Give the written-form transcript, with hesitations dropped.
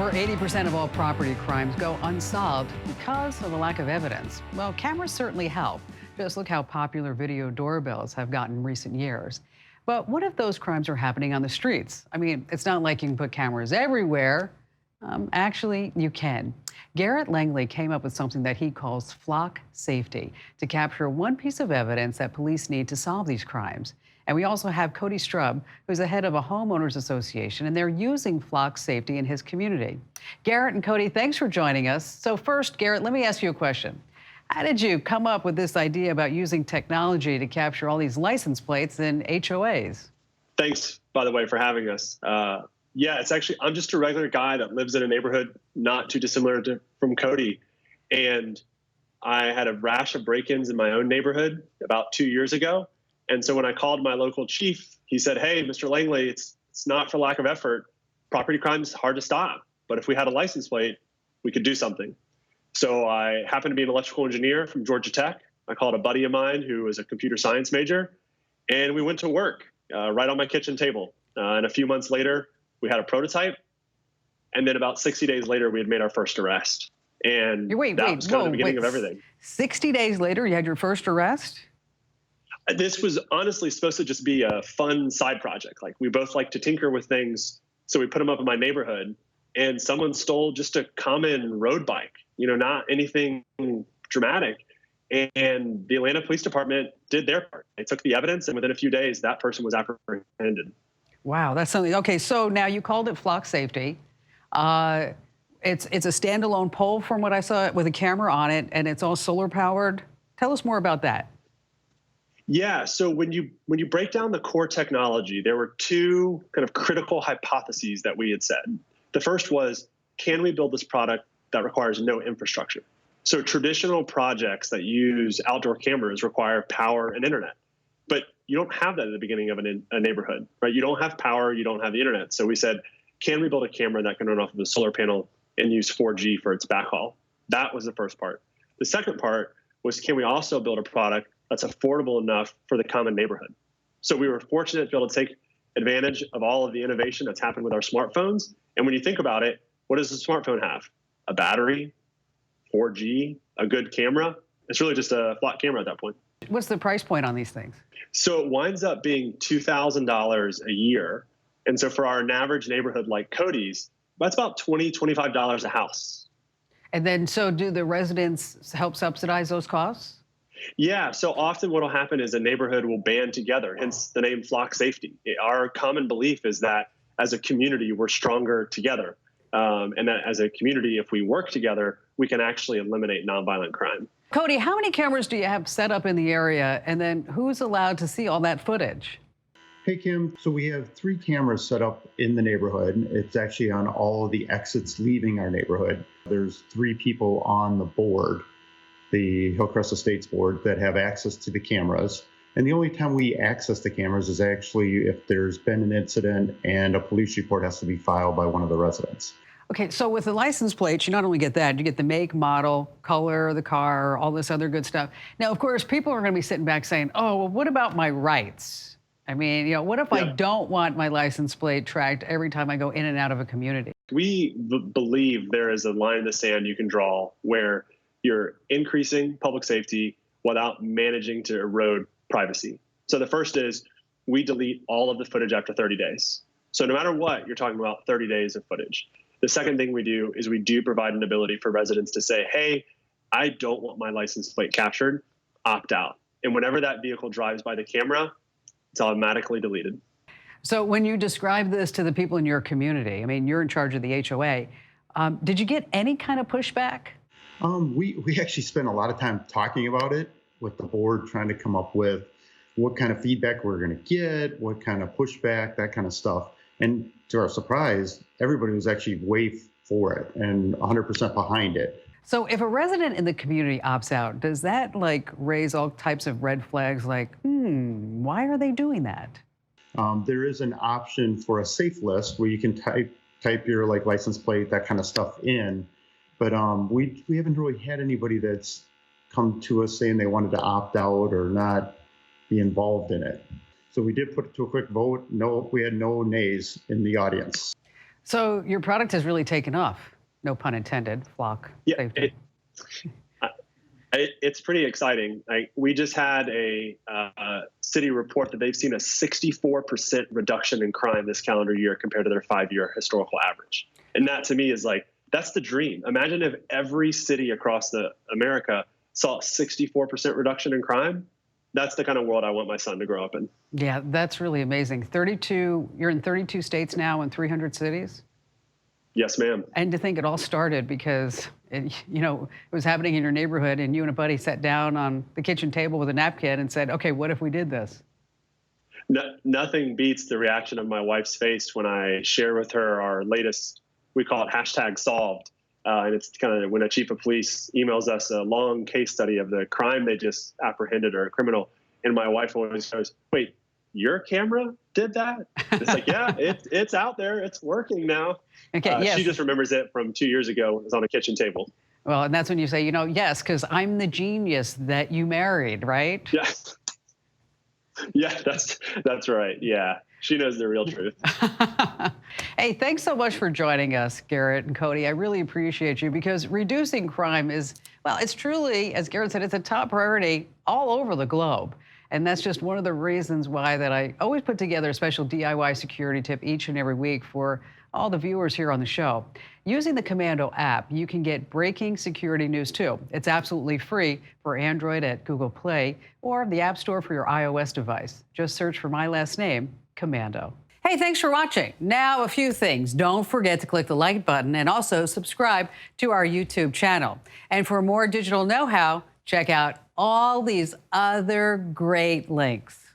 Over 80% of all property crimes go unsolved because of a lack of evidence. Well, cameras certainly help. Just look how popular video doorbells have gotten in recent years. But what if those crimes are happening on the streets? I mean, it's not like you can put cameras everywhere. Actually, you can. Garret Langley came up with something that he calls flock safety to capture one piece of evidence that police need to solve these crimes. And we also have Cody Strub, who's the head of a homeowners association, and they're using flock safety in his community. Garret and Cody, thanks for joining us. So first, Garret, let me ask you a question. How did you come up with this idea about using technology to capture all these license plates and HOAs? Thanks, by the way, for having us. Yeah, it's actually, I'm just a regular guy that lives in a neighborhood not too dissimilar from Cody. And I had a rash of break-ins in my own neighborhood about 2 years ago. And so when I called my local chief, he said, "Hey, Mr. Langley, it's not for lack of effort. Property crime is hard to stop. But if we had a license plate, we could do something." So I happened to be an electrical engineer from Georgia Tech. I called a buddy of mine who was a computer science major, and we went to work right on my kitchen table. And a few months later, we had a prototype. And then about 60 days later, we had made our first arrest. And that was kind of the beginning of everything. 60 days later, you had your first arrest? This was honestly supposed to just be a fun side project. Like, we both like to tinker with things. So we put them up in my neighborhood, and someone stole just a common road bike, not anything dramatic. And the Atlanta Police Department did their part. They took the evidence, and within a few days, that person was apprehended. Wow, that's something. Okay, so now you called it flock safety. It's a standalone pole from what I saw with a camera on it, and it's all solar powered. Tell us more about that. Yeah, so when you break down the core technology, there were two kind of critical hypotheses that we had said. The first was, can we build this product that requires no infrastructure? So traditional projects that use outdoor cameras require power and internet, but you don't have that at the beginning of a neighborhood, right? You don't have power, you don't have the internet. So we said, can we build a camera that can run off of a solar panel and use 4G for its backhaul? That was the first part. The second part was, can we also build a product that's affordable enough for the common neighborhood? So we were fortunate to be able to take advantage of all of the innovation that's happened with our smartphones. And when you think about it, what does a smartphone have? A battery, 4G, a good camera. It's really just a flat camera at that point. What's the price point on these things? So it winds up being $2,000 a year. And so for an average neighborhood like Cody's, that's about $20, $25 a house. And then, so do the residents help subsidize those costs? Yeah, so often what will happen is a neighborhood will band together, hence the name flock safety. Our common belief is that as a community, we're stronger together. And that as a community, if we work together, we can actually eliminate nonviolent crime. Cody, how many cameras do you have set up in the area? And then who's allowed to see all that footage? Hey, Kim. So we have 3 cameras set up in the neighborhood. It's actually on all of the exits leaving our neighborhood. There's 3 people on the board, the Hillcrest Estates board, that have access to the cameras. And the only time we access the cameras is actually if there's been an incident and a police report has to be filed by one of the residents. Okay, so with the license plates, you not only get that, you get the make, model, color of the car, all this other good stuff. Now, of course, people are going to be sitting back saying, oh, well, what about my rights? I mean, what if I don't want my license plate tracked every time I go in and out of a community? We believe there is a line in the sand you can draw where you're increasing public safety without managing to erode privacy. So the first is, we delete all of the footage after 30 days. So no matter what, you're talking about 30 days of footage. The second thing we do is we do provide an ability for residents to say, hey, I don't want my license plate captured, opt out. And whenever that vehicle drives by the camera, it's automatically deleted. So when you describe this to the people in your community, I mean, you're in charge of the HOA, did you get any kind of pushback? We actually spent a lot of time talking about it with the board, trying to come up with what kind of feedback we're going to get, what kind of pushback, that kind of stuff. And to our surprise, everybody was actually way for it and 100% behind it. So if a resident in the community opts out, does that raise all types of red flags like, why are they doing that? There is an option for a safe list where you can type your license plate, that kind of stuff in. But we haven't really had anybody that's come to us saying they wanted to opt out or not be involved in it. So we did put it to a quick vote. No, we had no nays in the audience. So your product has really taken off. No pun intended, flock Yeah, safety. it's pretty exciting. We just had a city report that they've seen a 64% reduction in crime this calendar year compared to their 5-year historical average. And that to me is like, that's the dream. Imagine if every city across America saw a 64% reduction in crime. That's the kind of world I want my son to grow up in. Yeah, that's really amazing. You're in 32 states now and 300 cities? Yes, ma'am. And to think it all started because, it was happening in your neighborhood and you and a buddy sat down on the kitchen table with a napkin and said, okay, what if we did this? Nothing beats the reaction of my wife's face when I share with her our latest, we call it #solved. And it's kind of when a chief of police emails us a long case study of the crime they just apprehended or a criminal. And my wife always goes, wait, your camera did that? It's like, yeah, it's out there. It's working now. Okay, yes. She just remembers it from 2 years ago. It was on a kitchen table. Well, and that's when you say, yes, because I'm the genius that you married, right? Yes. Yeah, that's right. Yeah. She knows the real truth. Hey, thanks so much for joining us, Garret and Cody. I really appreciate you because reducing crime is, well, it's truly, as Garret said, it's a top priority all over the globe. And that's just one of the reasons why that I always put together a special DIY security tip each and every week for all the viewers here on the show. Using the Komando app, you can get breaking security news too. It's absolutely free for Android at Google Play or the App Store for your iOS device. Just search for my last name, Komando. Hey, thanks for watching. Now, a few things. Don't forget to click the like button and also subscribe to our YouTube channel. And for more digital know-how, check out all these other great links.